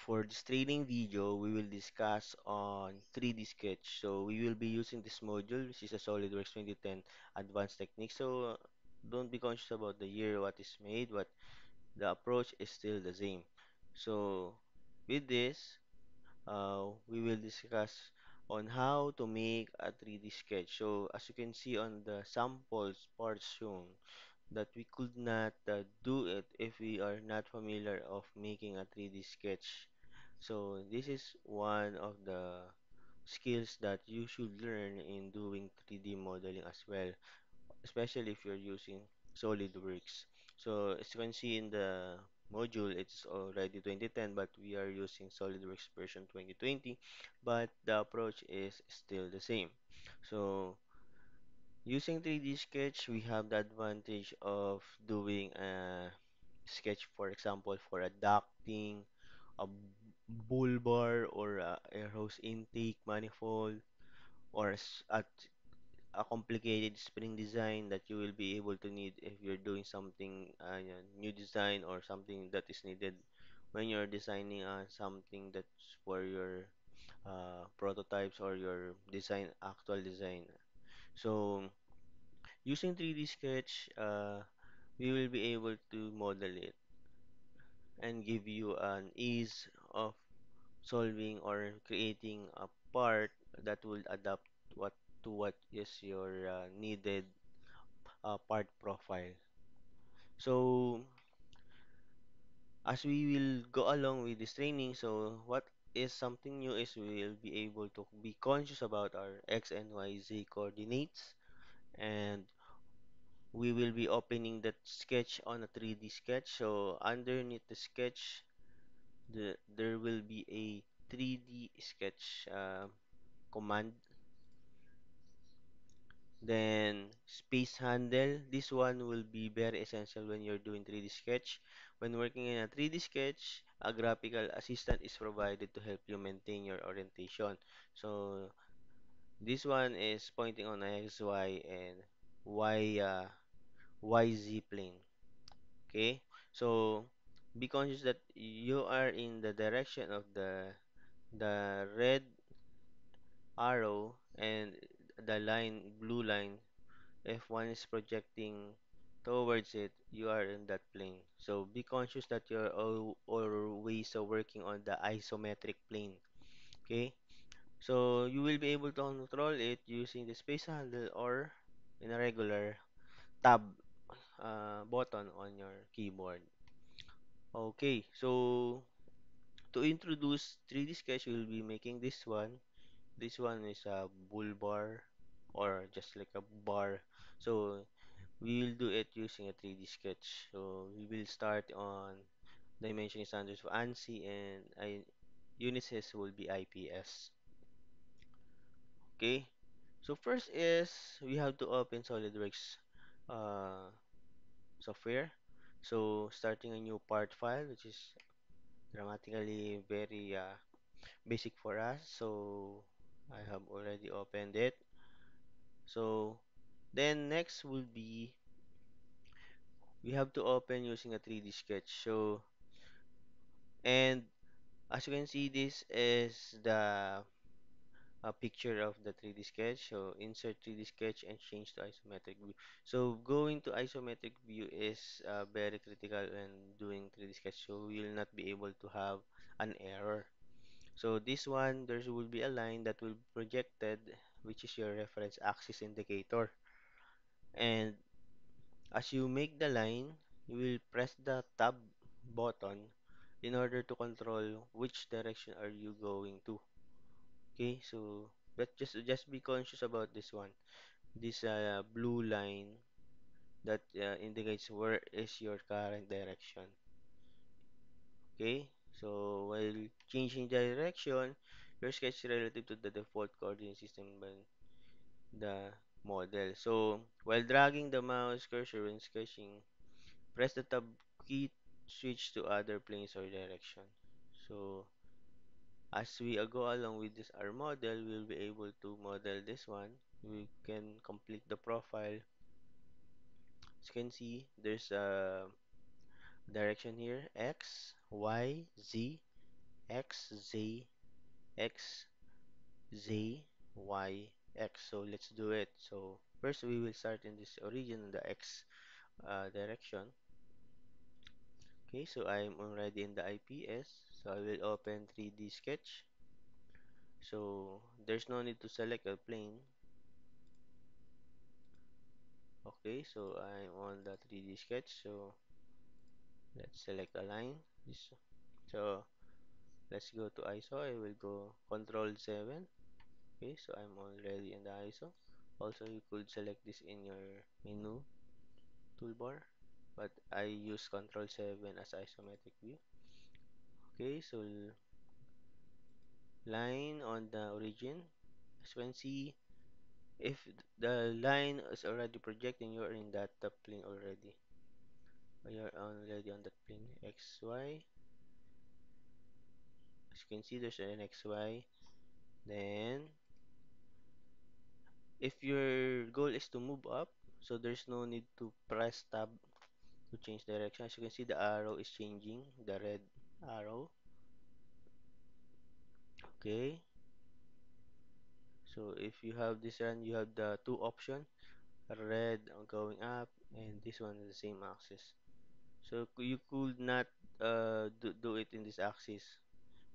For this training video, we will discuss on 3D Sketch. So we will be using this module, which is a SolidWorks 2010 Advanced Technique. So don't be conscious about the year what is made, but the approach is still the same. So with this, we will discuss on how to make a 3D sketch. So as you can see on the samples parts shown, that we could not do it if we are not familiar of making a 3D sketch. So this is one of the skills that you should learn in doing 3D modeling as well, especially if you're using SolidWorks. So as you can see in the module, it's already 2010, but we are using SolidWorks version 2020, but the approach is still the same. So using 3D Sketch, we have the advantage of doing a sketch, for example, for a ducting, a bull bar, or a air hose intake manifold, or a complicated spring design that you will be able to need if you're doing something new design or something that is needed when you're designing something that's for your prototypes or your design actual design. So using 3D Sketch, we will be able to model it and give you an ease of solving or creating a part that will adapt what to what is your needed part profile. So as we will go along with this training, so what is something new is we will be able to be conscious about our X and Y Z coordinates, and we will be opening that sketch on a 3D sketch. So underneath the sketch, there will be a 3D sketch command. Then space handle. This one will be very essential when you're doing 3D sketch. When working in a 3D sketch, a graphical assistant is provided to help you maintain your orientation. So this one is pointing on X, Y, and YZ plane. Okay? So be conscious that you are in the direction of the red arrow and the blue line. If one is projecting towards it, you are in that plane. So be conscious that you're always working on the isometric plane. Okay? So you will be able to control it using the space handle or in a regular tab button on your keyboard. Okay, so to introduce 3D Sketch, we'll be making this one. This one is a bull bar or just like a bar. So we will do it using a 3D sketch. So we will start on dimension standards for ANSI and Unisys will be IPS. Okay. So first is we have to open SolidWorks uh, software. So starting a new part file, which is grammatically very basic for us. So I have already opened it. So then next will be we have to open using a 3D sketch. So and as you can see, this is the picture of the 3D sketch. So insert 3D sketch and change to isometric view. So going to isometric view is very critical when doing 3D sketch. So you will not be able to have an error. So this one, there will be a line that will be projected, which is your reference axis indicator. And as you make the line, you will press the tab button in order to control which direction are you going to. Okay, so but just be conscious about this one. This blue line that indicates where is your current direction. Okay, so while changing the direction, your sketch is relative to the default coordinate system by the model. So while dragging the mouse cursor when sketching, press the tab key, switch to other planes or direction. So as we go along with this our model, we'll be able to model this one. We can complete the profile. As you can see, there's a direction here, X, Y, Z. X, Z, X, Z, Y, X. So let's do it. So first we will start in this origin, the X direction. Okay, so I'm already in the IPS. So I will open 3D Sketch. So there's no need to select a plane. Okay, so I'm on the 3D Sketch. So let's select a line. This. So let's go to ISO. I will go Control 7. Okay, so I'm already in the ISO. Also, you could select this in your menu toolbar, but I use Control 7 as isometric view. Okay, so line on the origin. As you can see, if the line is already projecting, you're in that plane already. You're already on that plane. X, Y. As you can see, there's an X, Y. Then, if your goal is to move up, so there's no need to press tab to change direction. As you can see, the arrow is changing, the red arrow. Okay, so if you have this one, you have the two option, red going up, and this one is the same axis. So you could not do it in this axis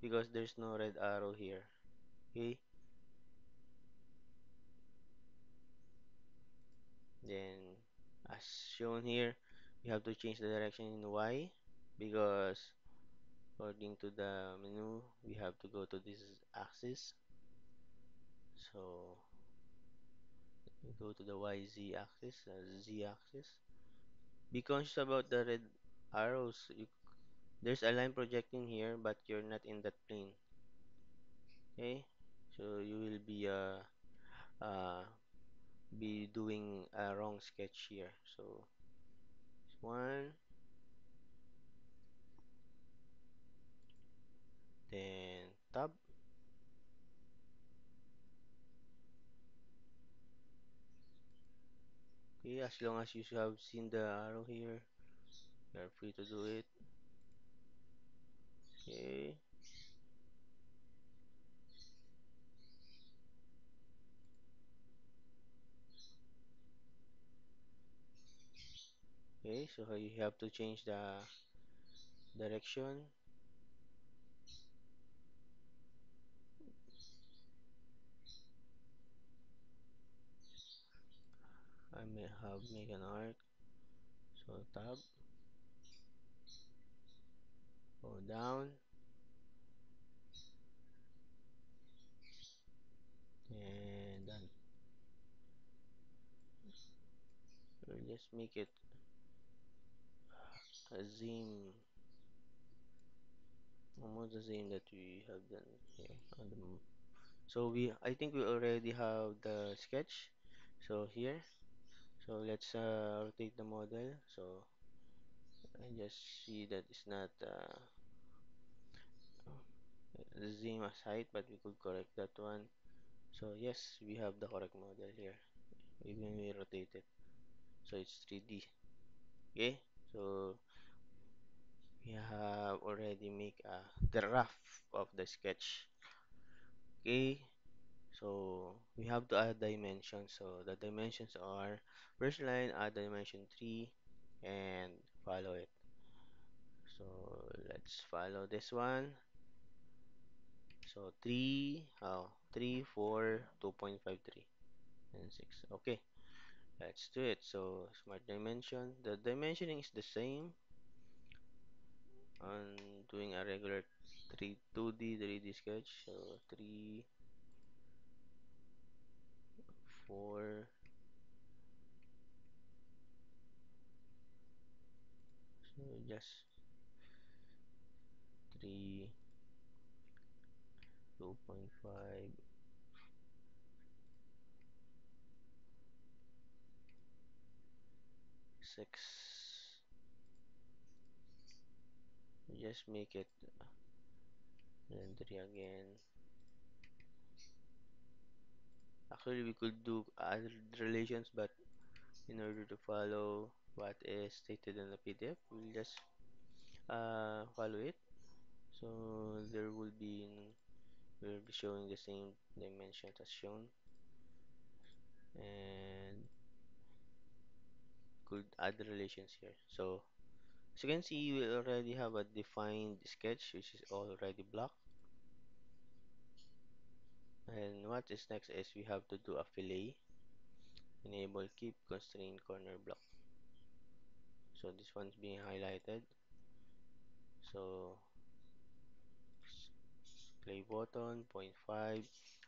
because there's no red arrow here. Okay, then as shown here, you have to change the direction in Y because according to the menu, we have to go to this axis. So we go to the YZ axis, Z axis. Be conscious about the red arrows. There's a line projecting here, but you're not in that plane. Okay, so you will uh be doing a wrong sketch here. So this one, then tab. Okay, as long as you have seen the arrow here, you're free to do it. Okay, okay, so you have to change the direction. I may have make an arc. So tab, go down, and then we'll just make it a zoom, almost the same that we have done here on the so I think we already have the sketch. So here, so let's rotate the model. So I just see that it's not the same as height, but we could correct that one. So yes, we have the correct model here. Even we rotate it, so it's 3D. Okay, so we have already make the rough of the sketch. Okay, so we have to add dimensions. So the dimensions are first line add dimension 3 and follow it. So let's follow this one. So 3, 3, 4, 2.53 and 6. Okay, let's do it. So smart dimension. The dimensioning is the same on doing a regular 2D 3D sketch. So 3, 4, so just 3, 2.5, 6. Just make it then 3 again. Actually, we could do other relations, but in order to follow what is stated in the PDF, we'll just follow it. So there will be we'll be showing the same dimensions as shown, and could add relations here. So as you can see, we already have a defined sketch which is already blocked. And what is next is we have to do a fillet, enable keep constraint corner block. So this one's being highlighted. So play button, 0.5.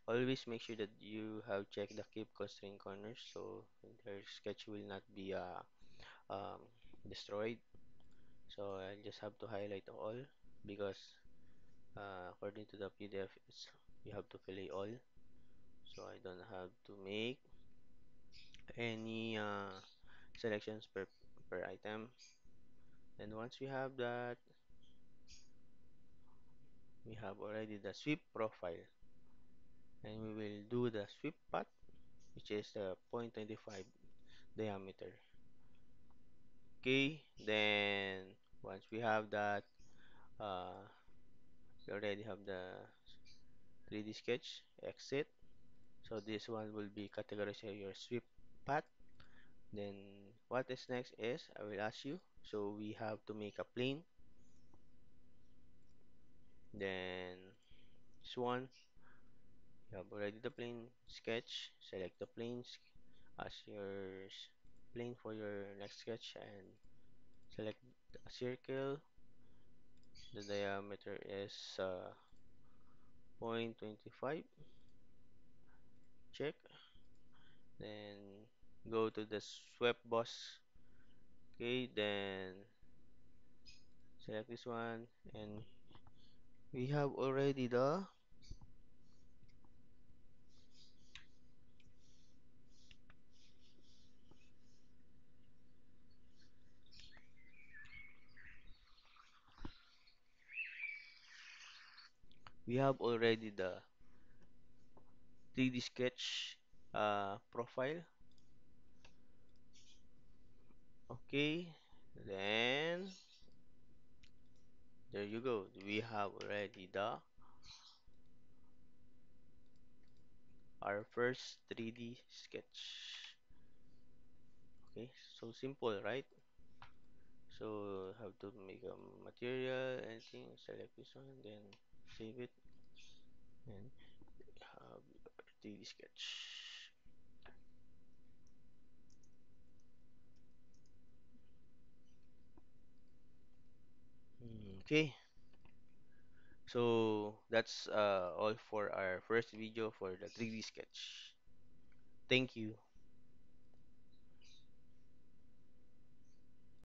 Always make sure that you have checked the keep constraint corners so their sketch will not be um, destroyed. So I just have to highlight all because according to the PDF, you have to fillet all. So I don't have to make any selections per item. And once we have that, we have already the sweep profile, and we will do the sweep path, which is the 0.25 diameter. Okay, then once we have that, uh, we already have the 3D sketch. Exit. So this one will be categorized as your sweep path. Then what is next is I will ask you. So we have to make a plane. Then this one, you have already the plane sketch. Select the planes as your plane for your next sketch and select a circle. The diameter is 0.25. Check. Then go to the swept boss. Okay, then select this one and we have already the 3D sketch profile. Okay, then there you go. We have already the our first 3D sketch. Okay, so simple, right? So have to make a material, anything, select this one, then save it, and have 3D sketch. Okay, so that's all for our first video for the 3D sketch. Thank you.